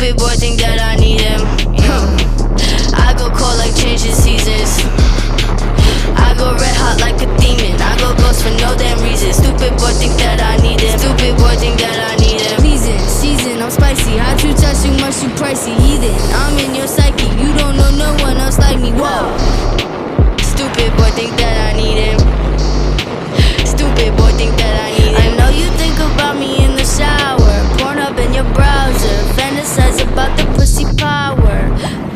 Stupid boy think that I need him. I go cold like changing seasons. I go red hot like a demon. I go ghost for no damn reason. Stupid boy think that I need him. Stupid boy think that I need him. Season, I'm spicy. Hot you touch too much, you pricey. Heathen, I'm in your psyche. You don't know no one else like me. Whoa. Stupid boy think that I need him. Stupid boy think that I need him. I know you think about me in the shower. Porn up in your browser. Fantasize about the pussy power.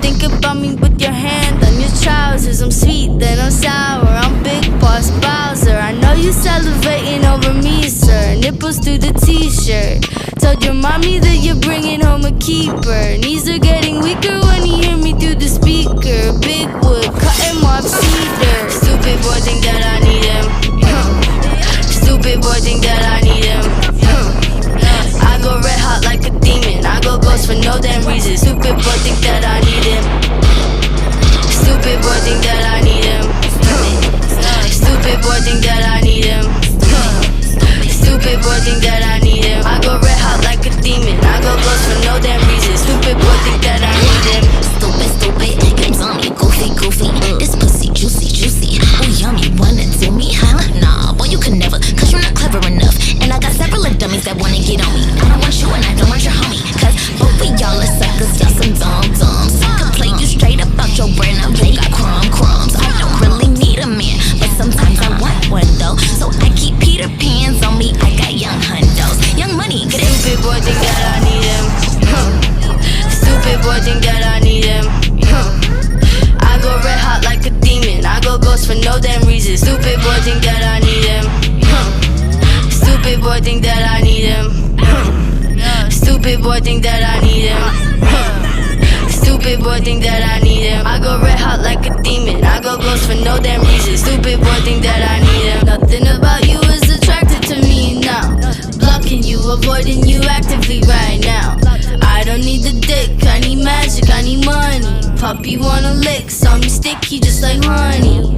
Think about me with your hand on your trousers. I'm sweet, then I'm sour. I'm Big Boss Bowser. I know you salivating over me, sir. Nipples through the t-shirt. Told your mommy that you're bringing home a keeper. Knees are getting weaker when you hear me through the speaker. Big wood, cutting off cedar. Stupid boy think that I need him. Stupid boy think that I need him. I go red hot like a demon. I go ghost for no damn reason. Stupid boy think that I need him. Stupid boy think that I need him. Stupid boy think that I need him. Stupid boy think that I need him. I go red hot like a demon. I go ghost for no damn reason. Stupid boy think that I need him. Stupid, games on me, goofy. This pussy juicy. Oh yummy, wanna do me, huh? Nah, boy you can never, cause you're not clever enough. And I got several of dummies that wanna get on me. I don't want you and I don't want your homie, cause both of y'all are suckers, y'all some dum-dums. Can play you straight up out your brain, now you got crumbs. I don't really need a man, but sometimes I want one though. So I keep Peter Pans on me, I got young hundos. Young money, get it? Stupid boy think that I need him. Stupid boy think that I need him. I go red hot like a demon. I go ghost for no damn reason. Stupid boy think that I need him. Stupid boy think that I need him. Stupid boy think that I need him. Stupid boy think that I need him. I go red hot like a demon. I go ghost for no damn reason. Stupid boy think that I need him. Nothing about you is attracted to me now. Blocking you, avoiding you actively right now. I don't need the dick, I need magic, I need money. Puppy wanna lick, saw me sticky just like honey.